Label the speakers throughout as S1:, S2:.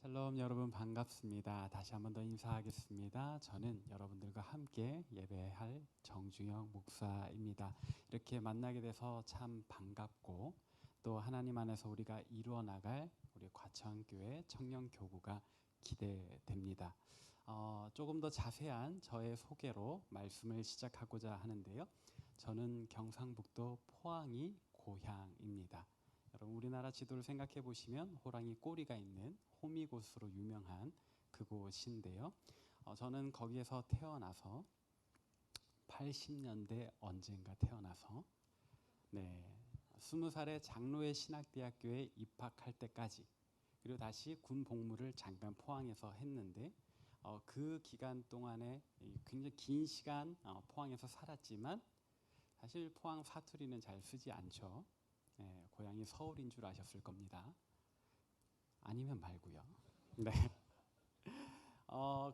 S1: 샬롬 여러분 반갑습니다. 다시 한번 더 인사하겠습니다. 저는 여러분들과 함께 예배할 정중영 목사입니다. 이렇게 만나게 돼서 참 반갑고 또 하나님 안에서 우리가 이루어 나갈 우리 과천교회 청년교구가 기대됩니다. 조금 더 자세한 저의 소개로 말씀을 시작하고자 하는데요. 저는 경상북도 포항이 고향입니다. 여러분 우리나라 지도를 생각해 보시면 호랑이 꼬리가 있는 호미곶으로 유명한 그곳인데요. 저는 거기에서 태어나서 80년대 언젠가 태어나서 20살에 장로회 신학대학교에 입학할 때까지 그리고 다시 군 복무를 잠깐 포항에서 했는데 그 기간 동안에 굉장히 긴 시간 포항에서 살았지만 사실 포항 사투리는 잘 쓰지 않죠. 고향이 서울인 줄 아셨을 겁니다. 아니면 말고요. 네.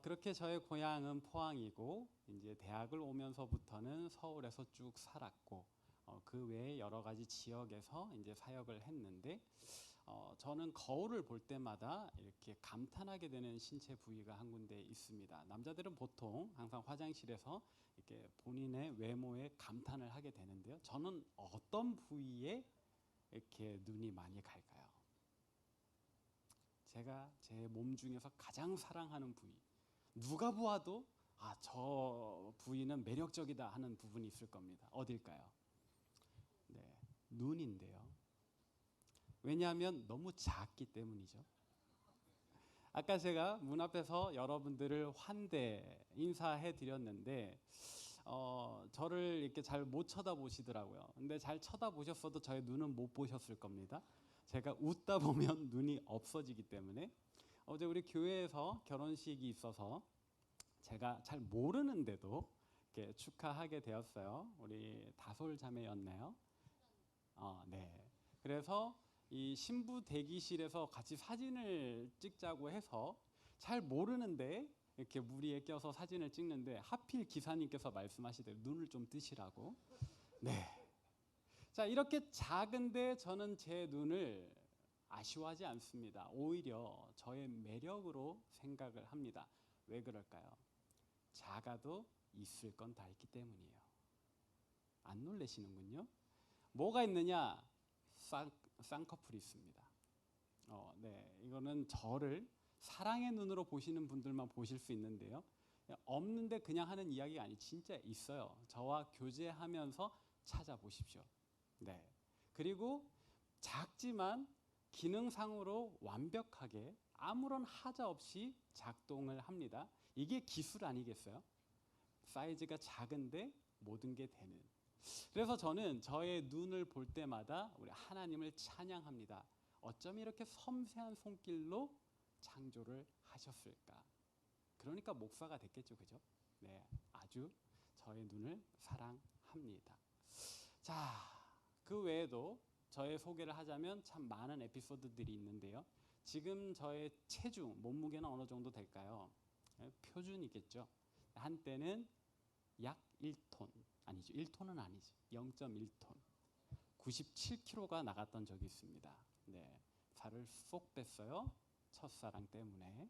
S1: 그렇게 저의 고향은 포항이고 이제 대학을 오면서부터는 서울에서 쭉 살았고 그 외에 여러 가지 지역에서 이제 사역을 했는데 저는 거울을 볼 때마다 이렇게 감탄하게 되는 신체 부위가 한 군데 있습니다. 남자들은 보통 항상 화장실에서 이렇게 본인의 외모에 감탄을 하게 되는데요. 저는 어떤 부위에 이렇게 눈이 많이 갈까요? 제가 제 몸 중에서 가장 사랑하는 부위, 누가 보아도 저 부위는 매력적이다 하는 부분이 있을 겁니다. 어딜까요? 네, 눈인데요. 왜냐하면 너무 작기 때문이죠. 아까 제가 문 앞에서 여러분들을 환대 인사해 드렸는데 저를 이렇게 잘 못 쳐다보시더라고요. 근데 잘 쳐다보셨어도 저의 눈은 못 보셨을 겁니다. 제가 웃다 보면 눈이 없어지기 때문에 어제 우리 교회에서 결혼식이 있어서 제가 잘 모르는데도 이렇게 축하하게 되었어요. 우리 다솔 자매였나요? 네. 그래서 이 신부 대기실에서 같이 사진을 찍자고 해서 잘 모르는데 이렇게 무리에 껴서 사진을 찍는데 하필 기사님께서 말씀하시대요. 눈을 좀 뜨시라고. 네. 자, 이렇게 작은데 저는 제 눈을 아쉬워하지 않습니다. 오히려 저의 매력으로 생각을 합니다. 왜 그럴까요? 작아도 있을 건 다 있기 때문이에요. 안 놀라시는군요. 뭐가 있느냐? 쌍꺼풀이 있습니다. 네, 이거는 저를 사랑의 눈으로 보시는 분들만 보실 수 있는데요. 없는데 그냥 하는 이야기가 아니 진짜 있어요. 저와 교제하면서 찾아보십시오. 네. 그리고 작지만 기능상으로 완벽하게 아무런 하자 없이 작동을 합니다. 이게 기술 아니겠어요? 사이즈가 작은데 모든 게 되는. 그래서 저는 저의 눈을 볼 때마다 우리 하나님을 찬양합니다. 어쩜 이렇게 섬세한 손길로 창조를 하셨을까? 그러니까 목사가 됐겠죠, 그죠? 네, 아주 저의 눈을 사랑합니다. 자, 그 외에도 저의 소개를 하자면 참 많은 에피소드들이 있는데요. 지금 저의 체중, 몸무게는 어느 정도 될까요? 표준이겠죠. 한때는 약 1톤, 아니죠. 1톤은 아니지. 0.1톤. 97kg가 나갔던 적이 있습니다. 네, 살을 쏙 뺐어요. 첫사랑 때문에.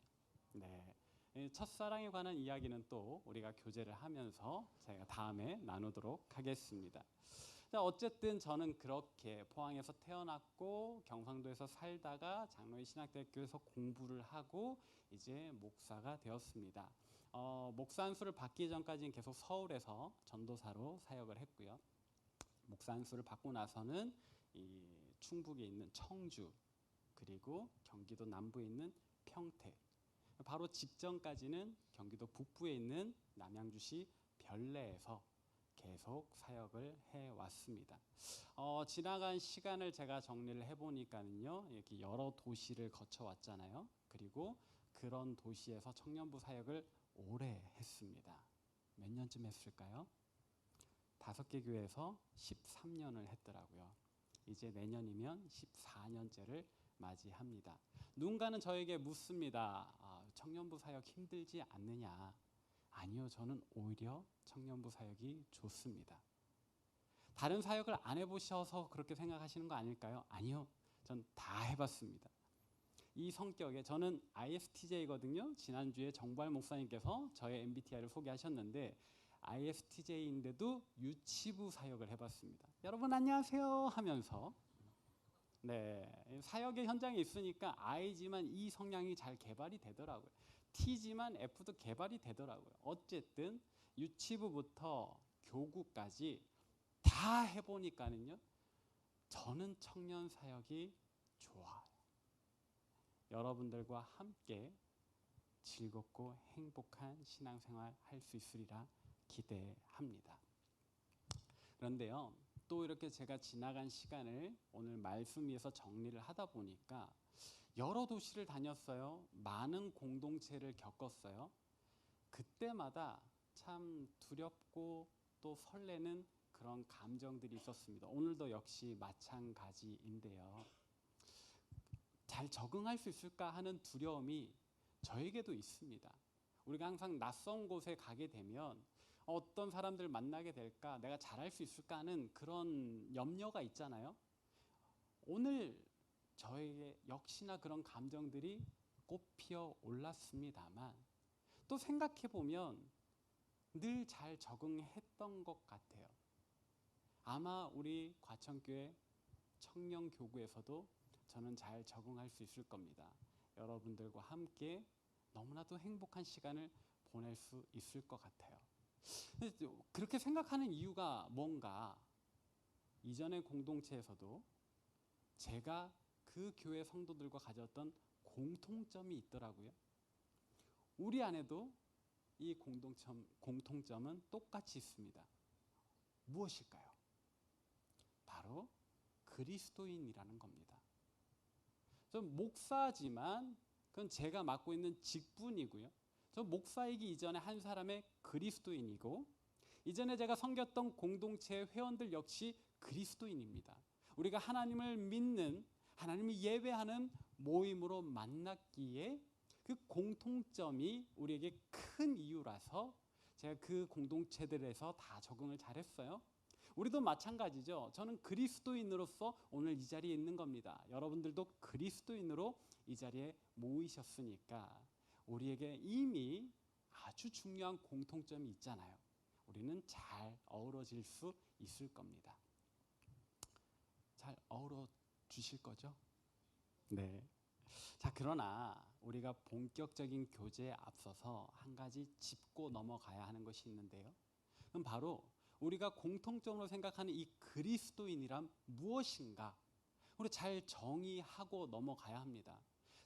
S1: 네, 첫사랑에 관한 이야기는 또 우리가 교제를 하면서 제가 다음에 나누도록 하겠습니다. 자, 어쨌든 저는 그렇게 포항에서 태어났고 경상도에서 살다가 장로회 신학대학교에서 공부를 하고 이제 목사가 되었습니다. 목사 안수를 받기 전까지는 계속 서울에서 전도사로 사역을 했고요. 목사 안수를 받고 나서는 이 충북에 있는 청주 그리고 경기도 남부에 있는 평택 바로 직전까지는 경기도 북부에 있는 남양주시 별내에서 계속 사역을 해왔습니다. 지나간 시간을 제가 정리를 해보니까는요, 이렇게 여러 도시를 거쳐왔잖아요. 그리고 그런 도시에서 청년부 사역을 오래 했습니다. 몇 년쯤 했을까요? 5개 교회에서 13년을 했더라고요. 이제 내년이면 14년째를 맞이합니다. 누군가는 저에게 묻습니다. 청년부 사역 힘들지 않느냐? 아니요, 저는 오히려 청년부 사역이 좋습니다. 다른 사역을 안 해보셔서 그렇게 생각하시는 거 아닐까요? 아니요, 전 다 해봤습니다. 이 성격에 저는 ISTJ거든요. 지난주에 정발 목사님께서 저의 MBTI를 소개하셨는데 ISTJ인데도 유치부 사역을 해봤습니다. 여러분 안녕하세요 하면서 사역의 현장에 있으니까 I지만 E 성향이 잘 개발이 되더라고요. T지만 F도 개발이 되더라고요. 어쨌든 유치부부터 교구까지 다 해보니까는요. 저는 청년 사역이 좋아요. 여러분들과 함께 즐겁고 행복한 신앙생활 할 수 있으리라 기대합니다. 그런데요, 또 이렇게 제가 지나간 시간을 오늘 말씀 위에서 정리를 하다 보니까 여러 도시를 다녔어요. 많은 공동체를 겪었어요. 그때마다 참 두렵고 또 설레는 그런 감정들이 있었습니다. 오늘도 역시 마찬가지인데요. 잘 적응할 수 있을까 하는 두려움이 저에게도 있습니다. 우리가 항상 낯선 곳에 가게 되면 어떤 사람들 만나게 될까, 내가 잘할 수 있을까 하는 그런 염려가 있잖아요. 오늘 저에게 역시나 그런 감정들이 꽃피어 올랐습니다만 또 생각해 보면 늘 잘 적응했던 것 같아요. 아마 우리 과천교회 청년교구에서도 저는 잘 적응할 수 있을 겁니다. 여러분들과 함께 너무나도 행복한 시간을 보낼 수 있을 것 같아요. 그렇게 생각하는 이유가 뭔가, 이전의 공동체에서도 제가 그 교회 성도들과 가졌던 공통점이 있더라고요. 우리 안에도 이 공통점은 똑같이 있습니다. 무엇일까요? 바로 그리스도인이라는 겁니다. 전 목사지만 그건 제가 맡고 있는 직분이고요. 저 목사이기 이전에 한 사람의 그리스도인이고, 이전에 제가 섬겼던 공동체의 회원들 역시 그리스도인입니다. 우리가 하나님을 믿는, 하나님을 예배하는 모임으로 만났기에 그 공통점이 우리에게 큰 이유라서 제가 그 공동체들에서 다 적응을 잘했어요. 우리도 마찬가지죠. 저는 그리스도인으로서 오늘 이 자리에 있는 겁니다. 여러분들도 그리스도인으로 이 자리에 모이셨으니까 우리에게 이미 아주 중요한 공통점이 있잖아요. 우리는 잘 어우러질 수 있을 겁니다. 잘 어우러 주실 거죠? 네. 자, 그러나 우리가 본격적인 교제에 앞서서 한 가지 짚고 넘어가야 하는 것이 있는데요. 그럼 바로 우리가 공통점으로 생각하는 이 그리스도인이란 무엇인가? 우리 잘 정의하고 넘어가야 합니다.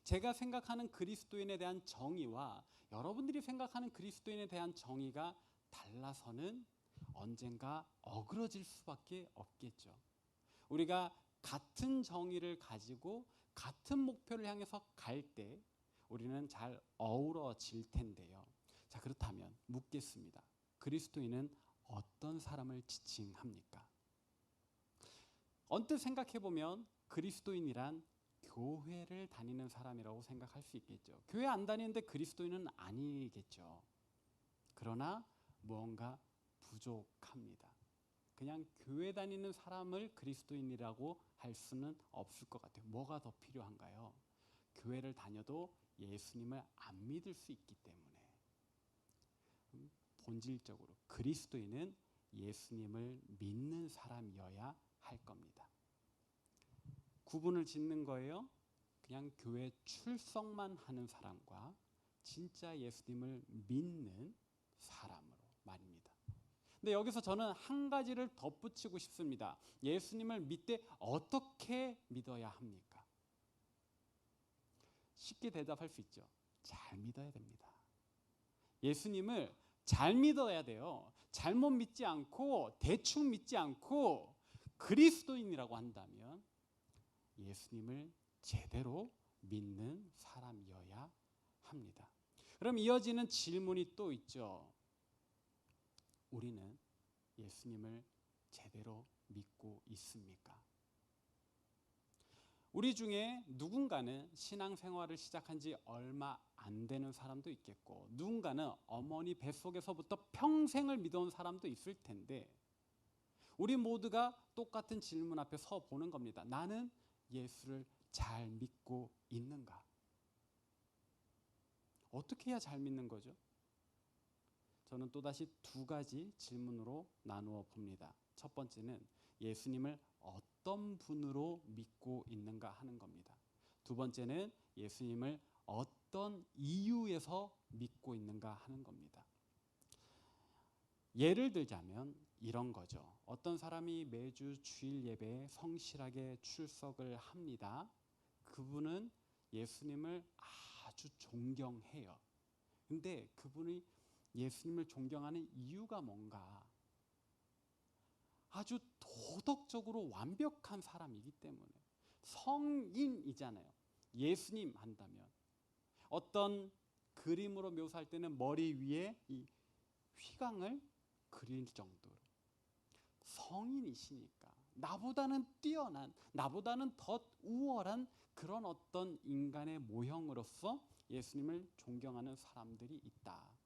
S1: 제가 생각하는 그리스도인에 대한 정의와 여러분들이 생각하는 그리스도인에 대한 정의가 달라서는 언젠가 어그러질 수밖에 없겠죠. 우리가 같은 정의를 가지고 같은 목표를 향해서 갈 때 우리는 잘 어우러질 텐데요. 자, 그렇다면 묻겠습니다. 그리스도인은 어떤 사람을 지칭합니까? 언뜻 생각해보면 그리스도인이란 교회를 다니는 사람이라고 생각할 수 있겠죠. 교회 안 다니는데 그리스도인은 아니겠죠. 그러나 무언가 부족합니다. 그냥 교회 다니는 사람을 그리스도인이라고 할 수는 없을 것 같아요. 뭐가 더 필요한가요? 교회를 다녀도 예수님을 안 믿을 수 있기 때문에. 본질적으로 그리스도인은 예수님을 믿는 사람이어야 할 겁니다. 구분을 짓는 거예요. 그냥 교회 출석만 하는 사람과 진짜 예수님을 믿는 사람으로 말입니다. 근데 여기서 저는 한 가지를 덧붙이고 싶습니다. 예수님을 믿되 어떻게 믿어야 합니까? 쉽게 대답할 수 있죠. 잘 믿어야 됩니다. 예수님을 잘 믿어야 돼요. 잘못 믿지 않고 대충 믿지 않고 그리스도인이라고 한다면 예수님을 제대로 믿는 사람이어야 합니다. 그럼 이어지는 질문이 또 있죠. 우리는 예수님을 제대로 믿고 있습니까? 우리 중에 누군가는 신앙생활을 시작한 지 얼마 안 되는 사람도 있겠고, 누군가는 어머니 뱃속에서부터 평생을 믿어온 사람도 있을 텐데, 우리 모두가 똑같은 질문 앞에 서 보는 겁니다. 나는 예수를 잘 믿고 있는가? 어떻게 해야 잘 믿는 거죠? 저는 또다시 두 가지 질문으로 나누어 봅니다. 첫 번째는 예수님을 어떤 분으로 믿고 있는가 하는 겁니다. 두 번째는 예수님을 어떤 이유에서 믿고 있는가 하는 겁니다. 예를 들자면 이런 거죠. 어떤 사람이 매주 주일 예배에 성실하게 출석을 합니다. 그분은 예수님을 아주 존경해요. 근데 그분이 예수님을 존경하는 이유가 뭔가? 아주 도덕적으로 완벽한 사람이기 때문에. 성인이잖아요. 예수님 한다면 어떤 그림으로 묘사할 때는 머리 위에 이 휘강을 그릴 정도로 성인이시니까 나보다는 뛰어난, 나보다는 더 우월한 그런 어떤 인간의 모형으로서 예수님을 존경하는 사람들이 있다.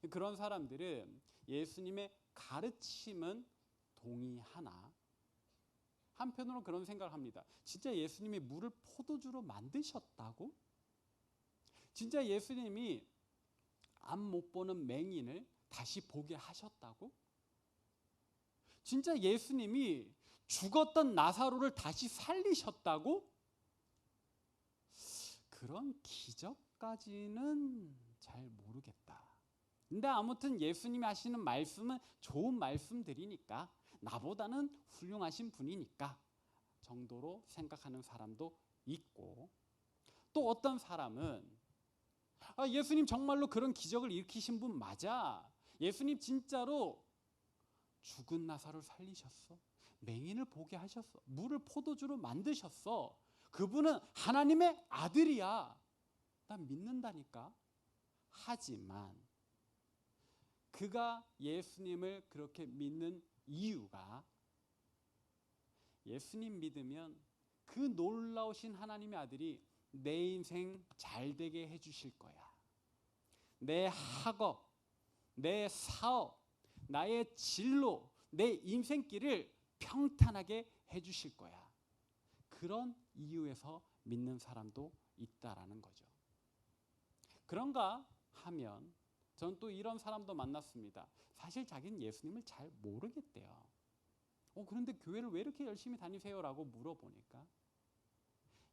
S1: 그런 사람들은 예수님의 가르침은 동의하나 한편으로 그런 생각을 합니다. 진짜 예수님이 물을 포도주로 만드셨다고? 진짜 예수님이 앞 못 보는 맹인을 다시 보게 하셨다고? 진짜 예수님이 죽었던 나사로를 다시 살리셨다고? 그런 기적까지는 잘 모르겠다. 근데 아무튼 예수님이 하시는 말씀은 좋은 말씀들이니까 나보다는 훌륭하신 분이니까 정도로 생각하는 사람도 있고, 또 어떤 사람은 예수님 정말로 그런 기적을 일으키신 분 맞아. 예수님 진짜로 죽은 나사로를 살리셨어. 맹인을 보게 하셨어. 물을 포도주로 만드셨어. 그분은 하나님의 아들이야. 난 믿는다니까. 하지만 그가 예수님을 그렇게 믿는 이유가 예수님 믿으면 그 놀라우신 하나님의 아들이 내 인생 잘 되게 해주실 거야. 내 학업, 내 사업, 나의 진로, 내 인생길을 평탄하게 해주실 거야. 그런 이유에서 믿는 사람도 있다라는 거죠. 그런가 하면 전 또 이런 사람도 만났습니다. 사실 자기는 예수님을 잘 모르겠대요. 그런데 교회를 왜 이렇게 열심히 다니세요라고 물어보니까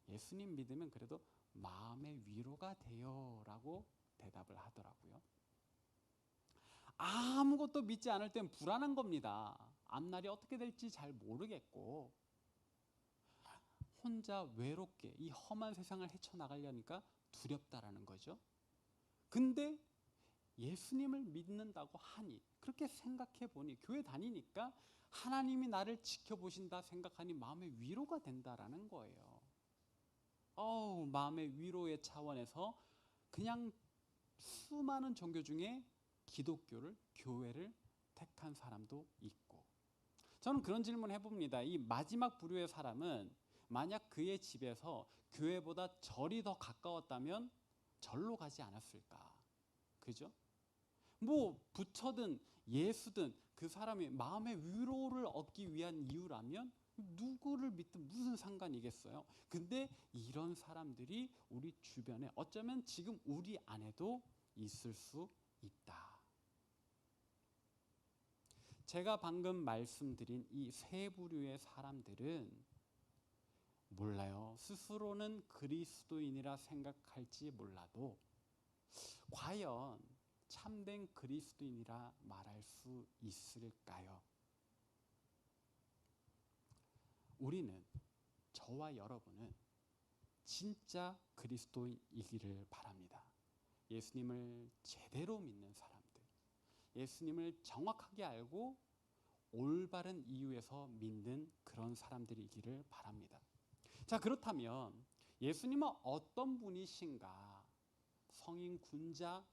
S1: 예수님 믿으면 그래도 마음의 위로가 돼요라고 대답을 하더라고요. 아무것도 믿지 않을 땐 불안한 겁니다. 앞날이 어떻게 될지 잘 모르겠고 혼자 외롭게 이 험한 세상을 헤쳐나가려니까 두렵다라는 거죠. 근데 예수님을 믿는다고 하니 그렇게 생각해 보니 교회 다니니까 하나님이 나를 지켜보신다 생각하니 마음의 위로가 된다라는 거예요. 마음의 위로의 차원에서 그냥 수많은 종교 중에 기독교를, 교회를 택한 사람도 있고, 저는 그런 질문을 해봅니다. 이 마지막 부류의 사람은 만약 그의 집에서 교회보다 절이 더 가까웠다면 절로 가지 않았을까? 그죠? 뭐 부처든 예수든 그 사람이 마음의 위로를 얻기 위한 이유라면 누구를 믿든 무슨 상관이겠어요? 근데 이런 사람들이 우리 주변에 어쩌면 지금 우리 안에도 있을 수 있다. 제가 방금 말씀드린 이 세 부류의 사람들은 몰라요. 스스로는 그리스도인이라 생각할지 몰라도 과연 참된 그리스도인이라 말할 수 있을까요? 우리는, 저와 여러분은 진짜 그리스도인이기를 바랍니다. 예수님을 제대로 믿는 사람들, 예수님을 정확하게 알고 올바른 이유에서 믿는 그런 사람들이기를 바랍니다. 자, 그렇다면 예수님은 어떤 분이신가? 성인 군자,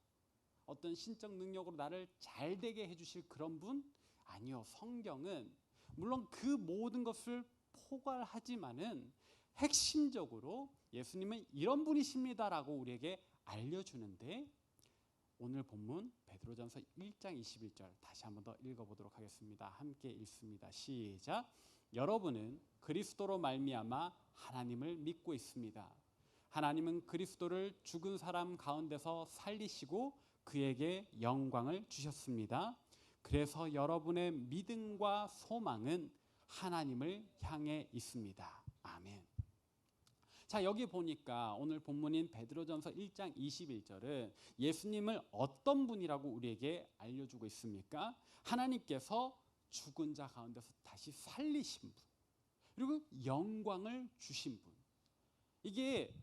S1: 어떤 신적 능력으로 나를 잘 되게 해주실 그런 분? 아니요. 성경은 물론 그 모든 것을 포괄하지만은 핵심적으로 예수님은 이런 분이십니다라고 우리에게 알려주는데, 오늘 본문 베드로전서 1장 21절 다시 한번 더 읽어보도록 하겠습니다. 함께 읽습니다. 시작. 여러분은 그리스도로 말미암아 하나님을 믿고 있습니다. 하나님은 그리스도를 죽은 사람 가운데서 살리시고 그에게 영광을 주셨습니다. 그래서 여러분의 믿음과 소망은 하나님을 향해 있습니다. 아멘. 자, 여기 보니까 오늘 본문인 베드로전서 1장 21절은 예수님을 어떤 분이라고 우리에게 알려주고 있습니까? 하나님께서 죽은 자 가운데서 다시 살리신 분, 그리고 영광을 주신 분. 이게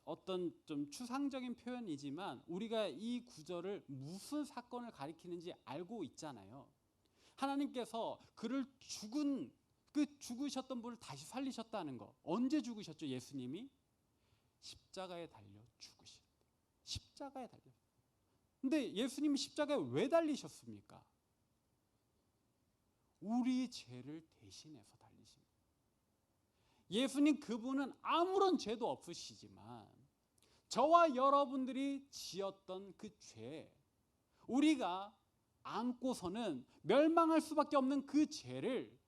S1: 어떤 좀 추상적인 표현이지만 우리가 이 구절을 무슨 사건을 가리키는지 알고 있잖아요. 하나님께서 그를 죽으셨던 분을 다시 살리셨다는 거. 언제 죽으셨죠? 예수님이 십자가에 달려 죽으실 때. 십자가에 달려. 근데 예수님이 십자가에 왜 달리셨습니까? 우리 죄를 대신해서 달리십니다. 예수님 그분은 아무런 죄도 없으시지만 저와 여러분들이 지었던 그 죄, 우리가 안고서는 멸망할 수밖에 없는 그 죄를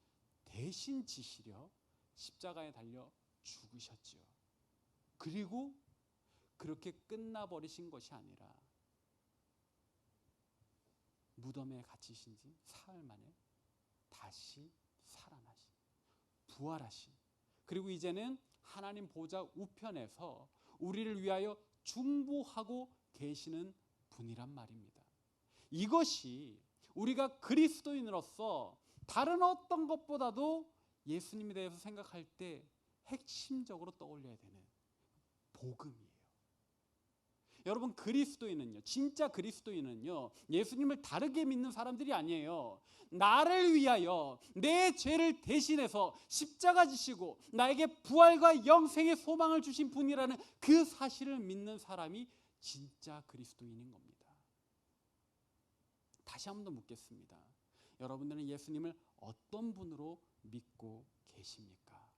S1: 대신 지시려 십자가에 달려 죽으셨지요. 그리고 그렇게 끝나버리신 것이 아니라 무덤에 갇히신 지 사흘 만에 다시 살아나신, 부활하신, 그리고 이제는 하나님 보좌 우편에서 우리를 위하여 중보하고 계시는 분이란 말입니다. 이것이 우리가 그리스도인으로서 다른 어떤 것보다도 예수님에 대해서 생각할 때 핵심적으로 떠올려야 되는 복음이에요. 여러분, 그리스도인은요, 진짜 그리스도인은요, 예수님을 다르게 믿는 사람들이 아니에요. 나를 위하여 내 죄를 대신해서 십자가 지시고 나에게 부활과 영생의 소망을 주신 분이라는 그 사실을 믿는 사람이 진짜 그리스도인인 겁니다. 다시 한 번 더 묻겠습니다. 여러분들은 예수님을 어떤 분으로 믿고 계십니까?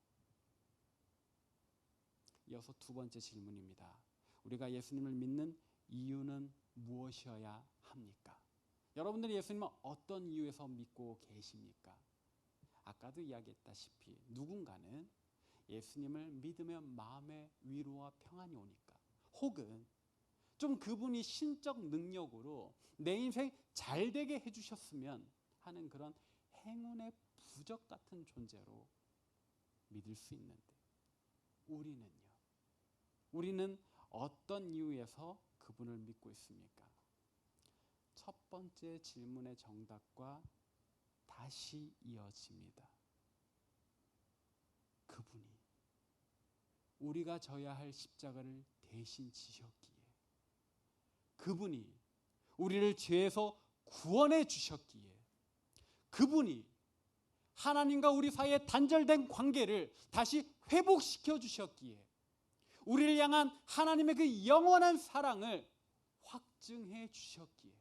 S1: 이어서 두 번째 질문입니다. 우리가 예수님을 믿는 이유는 무엇이어야 합니까? 여러분들이 예수님을 어떤 이유에서 믿고 계십니까? 아까도 이야기했다시피 누군가는 예수님을 믿으면 마음의 위로와 평안이 오니까, 혹은 좀 그분이 신적 능력으로 내 인생 잘 되게 해주셨으면 하는 그런 행운의 부적 같은 존재로 믿을 수 있는데, 우리는 어떤 이유에서 그분을 믿고 있습니까? 첫 번째 질문의 정답과 다시 이어집니다. 그분이 우리가 져야 할 십자가를 대신 지셨기에, 그분이 우리를 죄에서 구원해 주셨기에, 그분이 하나님과 우리 사이에 단절된 관계를 다시 회복시켜 주셨기에, 우리를 향한 하나님의 그 영원한 사랑을 확증해 주셨기에,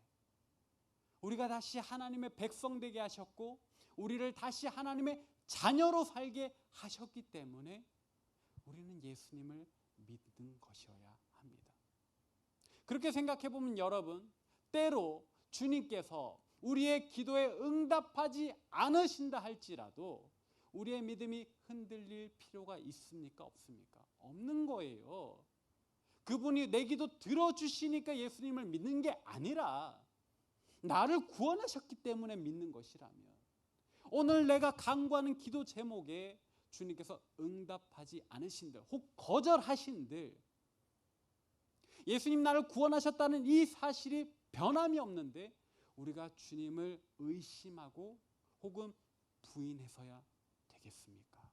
S1: 우리가 다시 하나님의 백성 되게 하셨고 우리를 다시 하나님의 자녀로 살게 하셨기 때문에 우리는 예수님을 믿는 것이어야 합니다. 그렇게 생각해 보면 여러분, 때로 주님께서 우리의 기도에 응답하지 않으신다 할지라도 우리의 믿음이 흔들릴 필요가 있습니까? 없습니까? 없는 거예요. 그분이 내 기도 들어주시니까 예수님을 믿는 게 아니라 나를 구원하셨기 때문에 믿는 것이라면, 오늘 내가 간구하는 기도 제목에 주님께서 응답하지 않으신들, 혹 거절하신들, 예수님 나를 구원하셨다는 이 사실이 변함이 없는데 우리가 주님을 의심하고 혹은 부인해서야 되겠습니까?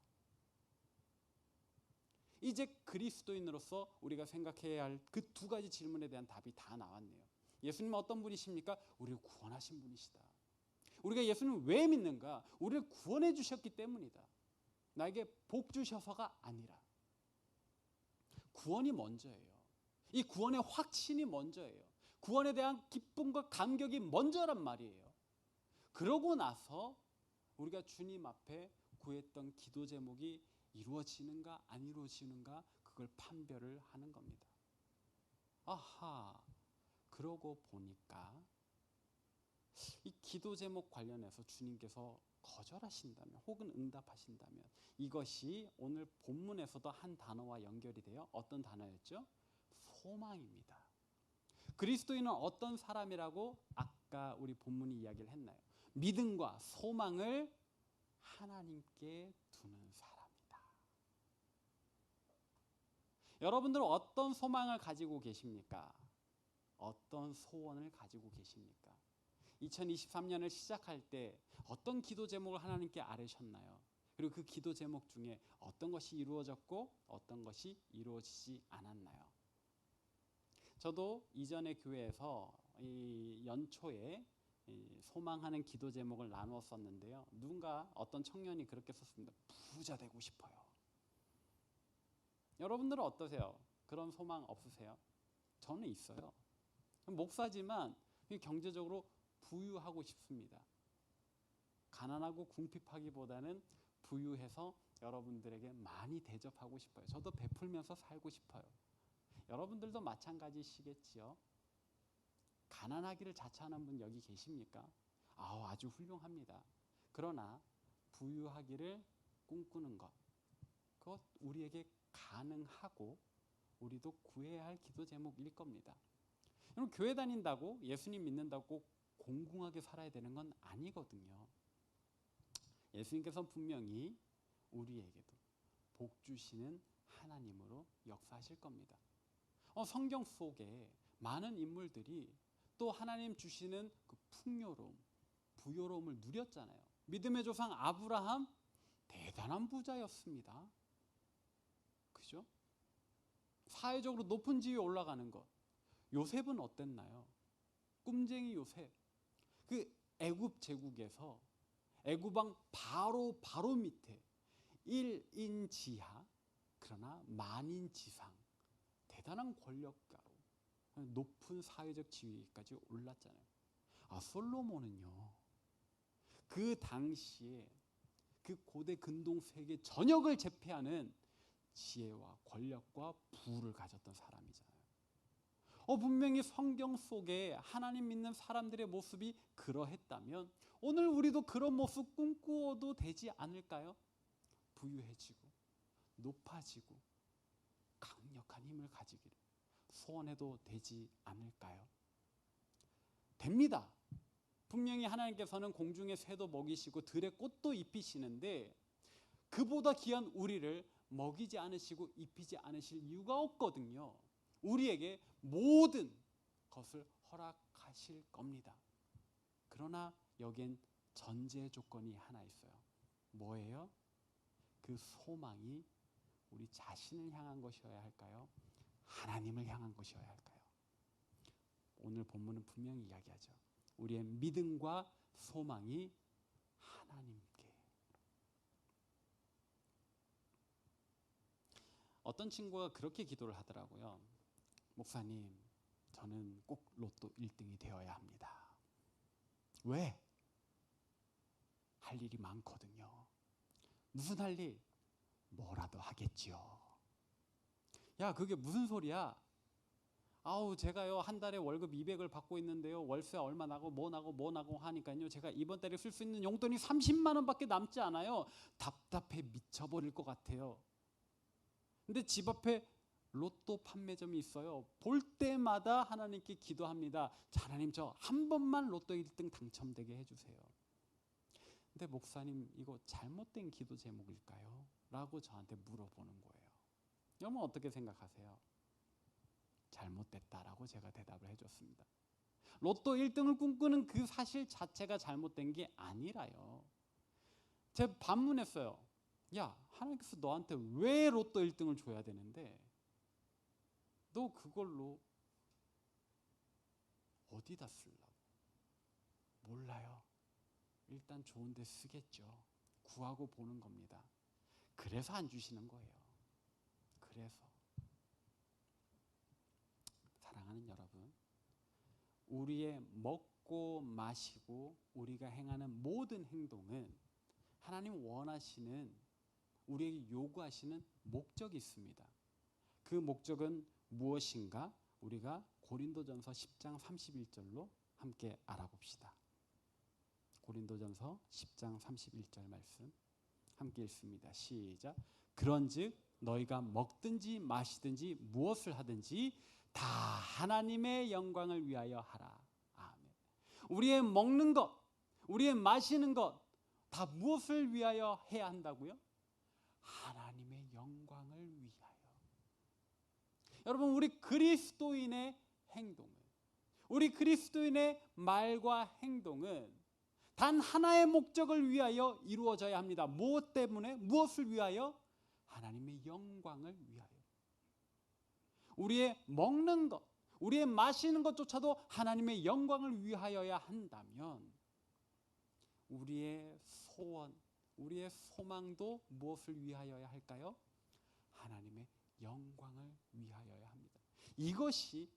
S1: 이제 그리스도인으로서 우리가 생각해야 할 그 두 가지 질문에 대한 답이 다 나왔네요. 예수님은 어떤 분이십니까? 우리를 구원하신 분이시다. 우리가 예수님을 왜 믿는가? 우리를 구원해 주셨기 때문이다. 나에게 복 주셔서가 아니라. 구원이 먼저예요. 이 구원의 확신이 먼저예요. 구원에 대한 기쁨과 감격이 먼저란 말이에요. 그러고 나서 우리가 주님 앞에 구했던 기도 제목이 이루어지는가 안 이루어지는가, 그걸 판별을 하는 겁니다. 아하, 그러고 보니까 이 기도 제목 관련해서 주님께서 거절하신다면 혹은 응답하신다면 이것이 오늘 본문에서도 한 단어와 연결이 돼요. 어떤 단어였죠? 소망입니다. 그리스도인은 어떤 사람이라고 아까 우리 본문이 이야기를 했나요? 믿음과 소망을 하나님께 두는 사람이다. 여러분들은 어떤 소망을 가지고 계십니까? 어떤 소원을 가지고 계십니까? 2023년을 시작할 때 어떤 기도 제목을 하나님께 아뢰셨나요? 그리고 그 기도 제목 중에 어떤 것이 이루어졌고 어떤 것이 이루어지지 않았나요? 저도 이전에 교회에서 이 연초에 소망하는 기도 제목을 나누었었는데요. 누군가 어떤 청년이 그렇게 썼습니다. 부자 되고 싶어요. 여러분들은 어떠세요? 그런 소망 없으세요? 저는 있어요. 목사지만 경제적으로 부유하고 싶습니다. 가난하고 궁핍하기보다는 부유해서 여러분들에게 많이 대접하고 싶어요. 저도 베풀면서 살고 싶어요. 여러분들도 마찬가지시겠지요. 가난하기를 자처하는 분 여기 계십니까? 아주 훌륭합니다. 그러나 부유하기를 꿈꾸는 것, 그것 우리에게 가능하고 우리도 구해야 할 기도 제목일 겁니다. 여러분, 교회 다닌다고 예수님 믿는다고 꼭 공공하게 살아야 되는 건 아니거든요. 예수님께서는 분명히 우리에게도 복 주시는 하나님으로 역사하실 겁니다. 성경 속에 많은 인물들이 또 하나님 주시는 그 풍요로움, 부요로움을 누렸잖아요. 믿음의 조상 아브라함 대단한 부자였습니다. 그죠? 사회적으로 높은 지위에 올라가는 것. 요셉은 어땠나요? 꿈쟁이 요셉. 그 애굽 제국에서 애굽 왕 바로 밑에 1인 지하 그러나 만인 지상 대단한 권력가로 높은 사회적 지위까지 올랐잖아요. 솔로몬은요. 그 당시에 그 고대 근동 세계 전역을 제패하는 지혜와 권력과 부를 가졌던 사람이잖아요. 분명히 성경 속에 하나님 믿는 사람들의 모습이 그러했다면 오늘 우리도 그런 모습 꿈꾸어도 되지 않을까요? 부유해지고 높아지고 강력한 힘을 가지기를 소원해도 되지 않을까요? 됩니다. 분명히 하나님께서는 공중의 새도 먹이시고 들의 꽃도 입히시는데 그보다 귀한 우리를 먹이지 않으시고 입히지 않으실 이유가 없거든요. 우리에게 모든 것을 허락하실 겁니다. 그러나 여기엔 전제 조건이 하나 있어요. 뭐예요? 그 소망이 우리 자신을 향한 것이어야 할까요? 하나님을 향한 것이어야 할까요? 오늘 본문은 분명히 이야기하죠. 우리의 믿음과 소망이 하나님께. 어떤 친구가 그렇게 기도를 하더라고요. 목사님, 저는 꼭 로또 1등이 되어야 합니다. 왜? 할 일이 많거든요. 무슨 할 일? 뭐라도 하겠지요. 야, 그게 무슨 소리야? 제가요 한 달에 월급 200을 받고 있는데요. 월세 얼마 나고 뭐 나고 하니까요. 제가 이번 달에 쓸 수 있는 용돈이 30만 원밖에 남지 않아요. 답답해 미쳐버릴 것 같아요. 근데 집 앞에 로또 판매점이 있어요. 볼 때마다 하나님께 기도합니다. 하나님, 저 한 번만 로또 1등 당첨되게 해주세요. 근데 목사님, 이거 잘못된 기도 제목일까요? 라고 저한테 물어보는 거예요. 여러분 어떻게 생각하세요? 잘못됐다라고 제가 대답을 해줬습니다. 로또 1등을 꿈꾸는 그 사실 자체가 잘못된 게 아니라요. 제가 반문했어요. 야, 하나님께서 너한테 왜 로또 1등을 줘야 되는데 너 그걸로 어디다 쓰려고? 몰라요. 일단 좋은 데 쓰겠죠. 구하고 보는 겁니다. 그래서 안 주시는 거예요. 그래서 사랑하는 여러분, 우리의 먹고 마시고 우리가 행하는 모든 행동은 하나님 원하시는, 우리에게 요구하시는 목적이 있습니다. 그 목적은 무엇인가? 우리가 고린도전서 10장 31절로 함께 알아봅시다. 고린도전서 10장 31절 말씀 함께 읽습니다. 시작. 그런즉 너희가 먹든지 마시든지 무엇을 하든지 다 하나님의 영광을 위하여 하라. 아멘. 우리의 먹는 것, 우리의 마시는 것 다 무엇을 위하여 해야 한다고요? 하나님의 영광을 위하여. 여러분, 우리 그리스도인의 행동은, 우리 그리스도인의 말과 행동은 단 하나의 목적을 위하여 이루어져야 합니다. 무엇 때문에? 무엇을 위하여? 하나님의 영광을 위하여. 우리의 먹는 것, 우리의 마시는 것조차도 하나님의 영광을 위하여야 한다면 우리의 소원, 우리의 소망도 무엇을 위하여야 할까요? 하나님의 영광을 위하여야 합니다. 이것이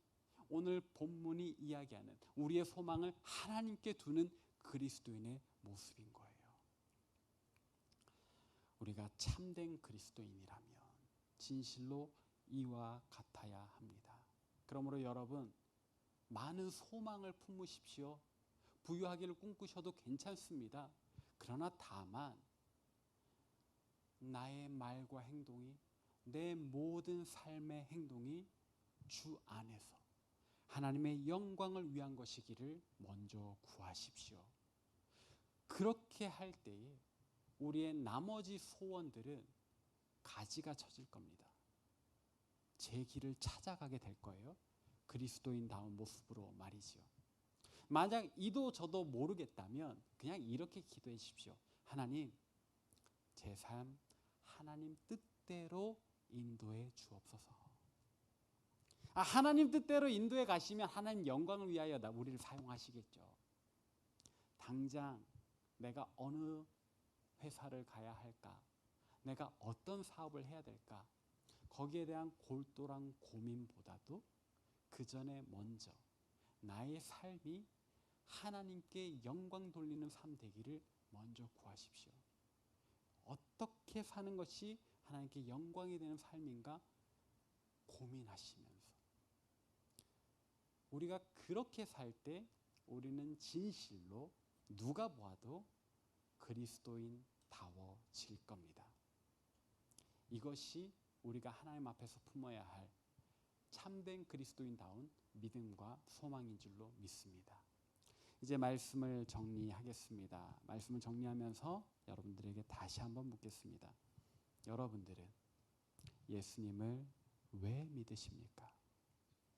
S1: 오늘 본문이 이야기하는 우리의 소망을 하나님께 두는 그리스도인의 모습인 거예요. 우리가 참된 그리스도인이라면 진실로 이와 같아야 합니다. 그러므로 여러분, 많은 소망을 품으십시오. 부유하기를 꿈꾸셔도 괜찮습니다. 그러나 다만 나의 말과 행동이, 내 모든 삶의 행동이 주 안에서 하나님의 영광을 위한 것이기를 먼저 구하십시오. 그렇게 할 때에 우리의 나머지 소원들은 가지가 쳐질 겁니다. 제 길을 찾아가게 될 거예요. 그리스도인다운 모습으로 말이죠. 만약 이도 저도 모르겠다면 그냥 이렇게 기도해 주십시오. 하나님, 제 삶 하나님 뜻대로 인도해 주옵소서. 하나님 뜻대로 인도해 가시면 하나님 영광을 위하여 우리를 사용하시겠죠. 당장 내가 어느 회사를 가야 할까? 내가 어떤 사업을 해야 될까? 거기에 대한 골똘한 고민보다도 그 전에 먼저 나의 삶이 하나님께 영광 돌리는 삶 되기를 먼저 구하십시오. 어떻게 사는 것이 하나님께 영광이 되는 삶인가 고민하시면서 우리가 그렇게 살 때 우리는 진실로 누가 보아도 그리스도인다워질 겁니다. 이것이 우리가 하나님 앞에서 품어야 할 참된 그리스도인다운 믿음과 소망인 줄로 믿습니다. 이제 말씀을 정리하겠습니다. 말씀을 정리하면서 여러분들에게 다시 한번 묻겠습니다. 여러분들은 예수님을 왜 믿으십니까?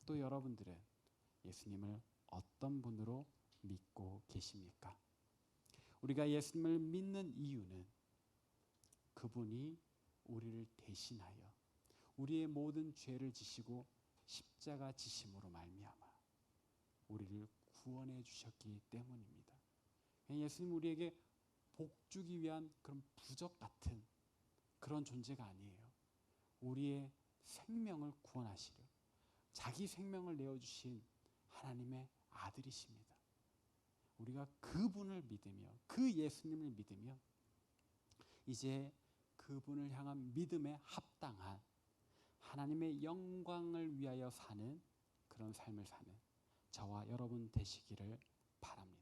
S1: 또 여러분들은 예수님을 어떤 분으로 믿고 계십니까? 우리가 예수님을 믿는 이유는 그분이 우리를 대신하여 우리의 모든 죄를 지시고 십자가 지심으로 말미암아 우리를 구원해 주셨기 때문입니다. 예수님 우리에게 복 주기 위한 그런 부적 같은 그런 존재가 아니에요. 우리의 생명을 구원하시려 자기 생명을 내어주신 하나님의 아들이십니다. 우리가 그분을 믿으며 그 예수님을 믿으며 이제 그분을 향한 믿음에 합당한 하나님의 영광을 위하여 사는 그런 삶을 사는 저와 여러분 되시기를 바랍니다.